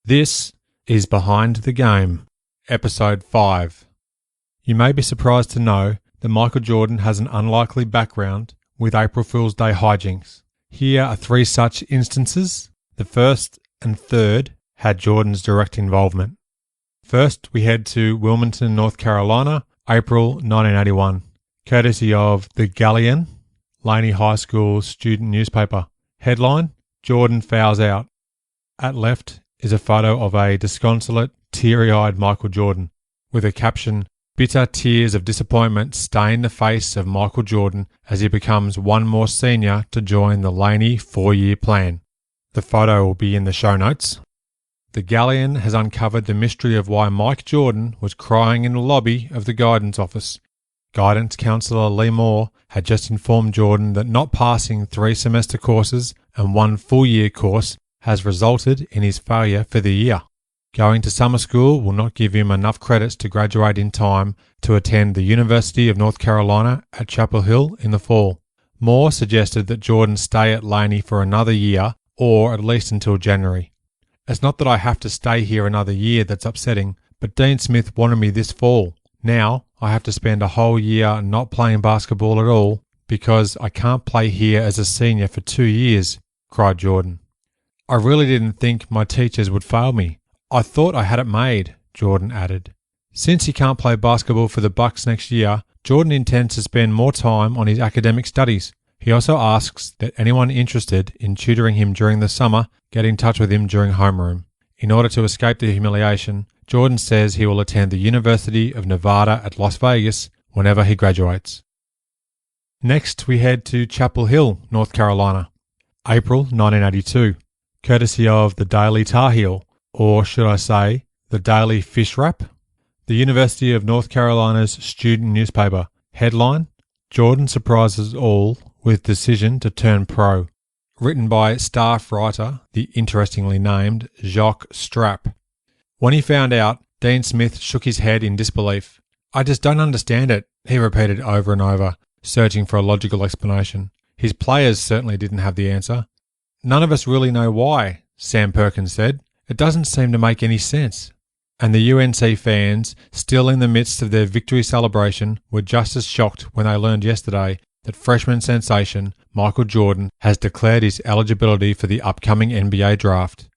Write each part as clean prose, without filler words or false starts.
This is Behind the Game, Episode 5. You may be surprised to know that Michael Jordan has an unlikely background with April Fool's Day hijinks. Here are three such instances. The first and third had Jordan's direct involvement. First, we head to Wilmington, North Carolina, April 1981, courtesy of The Galleon, Laney High School student newspaper. Headline, Jordan fouls out. At left is a photo of a disconsolate, teary-eyed Michael Jordan, with a caption, "Bitter tears of disappointment stain the face of Michael Jordan as he becomes one more senior to join the Laney 4-year plan." The photo will be in the show notes. The Galleon has uncovered the mystery of why Mike Jordan was crying in the lobby of the guidance office. Guidance counsellor Lee Moore had just informed Jordan that not passing 3 semester courses and 1 full-year course has resulted in his failure for the year. Going to summer school will not give him enough credits to graduate in time to attend the University of North Carolina at Chapel Hill in the fall. Moore suggested that Jordan stay at Laney for another year, or at least until January. "It's not that I have to stay here another year that's upsetting, but Dean Smith wanted me this fall. Now I have to spend a whole year not playing basketball at all because I can't play here as a senior for 2 years, cried Jordan. "I really didn't think my teachers would fail me. I thought I had it made," Jordan added. Since he can't play basketball for the Bucks next year, Jordan intends to spend more time on his academic studies. He also asks that anyone interested in tutoring him during the summer get in touch with him during homeroom. In order to escape the humiliation, Jordan says he will attend the University of Nevada at Las Vegas whenever he graduates. Next, we head to Chapel Hill, North Carolina, April 1982, courtesy of the Daily Tar Heel, or should I say, the Daily Fish Wrap, the University of North Carolina's student newspaper. Headline, Jordan surprises all with decision to turn pro. Written by staff writer, the interestingly named Jacques Strapp. When he found out, Dean Smith shook his head in disbelief. "I just don't understand it," he repeated over and over, searching for a logical explanation. His players certainly didn't have the answer. "None of us really know why," Sam Perkins said. "It doesn't seem to make any sense." And the UNC fans, still in the midst of their victory celebration, were just as shocked when they learned yesterday that freshman sensation Michael Jordan has declared his eligibility for the upcoming NBA draft.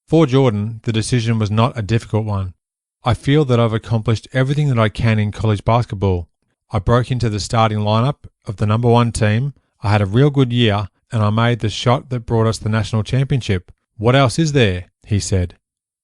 For Jordan, the decision was not a difficult one. "I feel that I've accomplished everything that I can in college basketball. I broke into the starting lineup of the number 1 team, I had a real good year, and I made the shot that brought us the national championship. What else is there?" he said.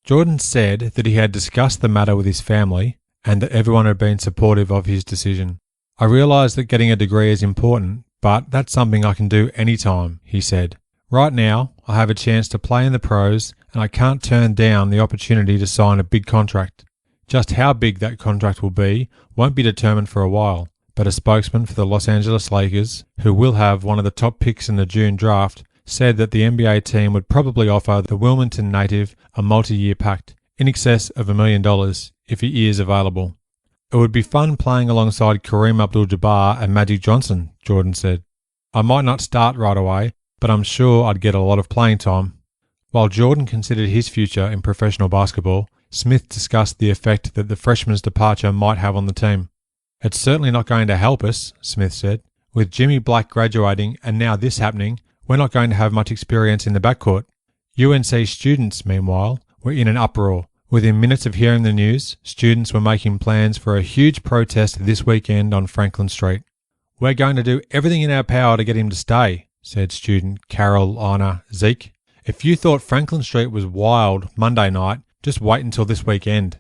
Jordan said that he had discussed the matter with his family and that everyone had been supportive of his decision. "I realise that getting a degree is important, but that's something I can do anytime," he said. "Right now, I have a chance to play in the pros and I can't turn down the opportunity to sign a big contract. Just how big that contract will be won't be determined for a while, but a spokesman for the Los Angeles Lakers, who will have one of the top picks in the June draft, said that the NBA team would probably offer the Wilmington native a multi-year pact, in excess of $1 million, if he is available. "It would be fun playing alongside Kareem Abdul-Jabbar and Magic Johnson," Jordan said. "I might not start right away, but I'm sure I'd get a lot of playing time." While Jordan considered his future in professional basketball, Smith discussed the effect that the freshman's departure might have on the team. "It's certainly not going to help us," Smith said. "With Jimmy Black graduating and now this happening, we're not going to have much experience in the backcourt." UNC students, meanwhile, were in an uproar. Within minutes of hearing the news, students were making plans for a huge protest this weekend on Franklin Street. "We're going to do everything in our power to get him to stay," said student Carolina Zeke. "If you thought Franklin Street was wild Monday night, just wait until this weekend."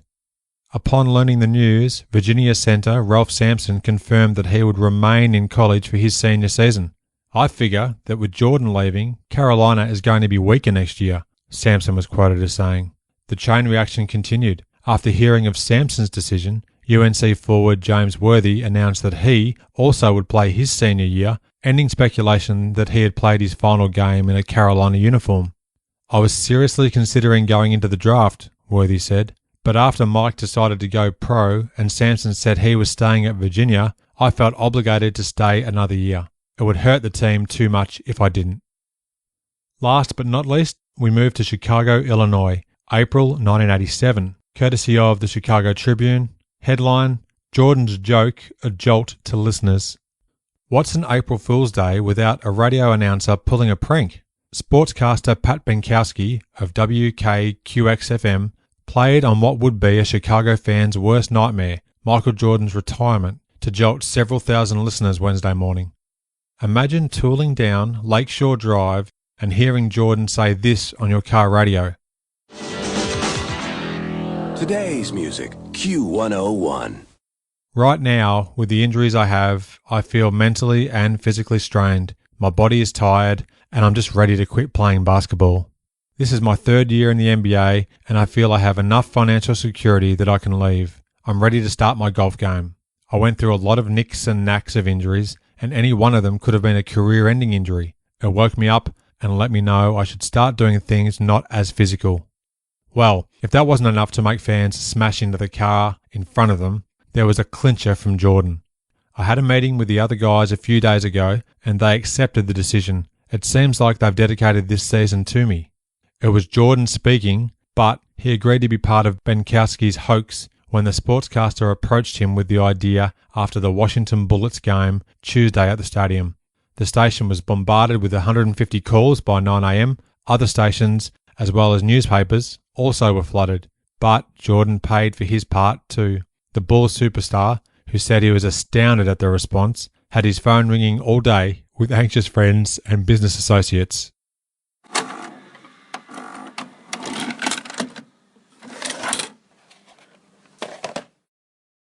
Upon learning the news, Virginia center Ralph Sampson confirmed that he would remain in college for his senior season. "I figure that with Jordan leaving, Carolina is going to be weaker next year," Sampson was quoted as saying. The chain reaction continued. After hearing of Sampson's decision, UNC forward James Worthy announced that he also would play his senior year, ending speculation that he had played his final game in a Carolina uniform. "I was seriously considering going into the draft," Worthy said, "but after Mike decided to go pro and Sampson said he was staying at Virginia, I felt obligated to stay another year. It would hurt the team too much if I didn't." Last but not least, we move to Chicago, Illinois, April 1987, courtesy of the Chicago Tribune. Headline, Jordan's joke, a jolt to listeners. What's an April Fool's Day without a radio announcer pulling a prank? Sportscaster Pat Benkowski of WKQX-FM played on what would be a Chicago fan's worst nightmare, Michael Jordan's retirement, to jolt several thousand listeners Wednesday morning. Imagine tooling down Lakeshore Drive and hearing Jordan say this on your car radio. Today's music, Q101. Right now, with the injuries I have, I feel mentally and physically strained. My body is tired, and I'm just ready to quit playing basketball. This is my third year in the NBA, and I feel I have enough financial security that I can leave. I'm ready to start my golf game. I went through a lot of nicks and knacks of injuries, and any one of them could have been a career-ending injury. It woke me up and let me know I should start doing things not as physical. Well, if that wasn't enough to make fans smash into the car in front of them, there was a clincher from Jordan. I had a meeting with the other guys a few days ago, and they accepted the decision. It seems like they've dedicated this season to me. It was Jordan speaking, but he agreed to be part of Benkowski's hoax when the sportscaster approached him with the idea after the Washington Bullets game Tuesday at the stadium. The station was bombarded with 150 calls by 9 a.m. Other stations, as well as newspapers, also were flooded, but Jordan paid for his part too. The Bulls superstar, who said he was astounded at the response, had his phone ringing all day with anxious friends and business associates.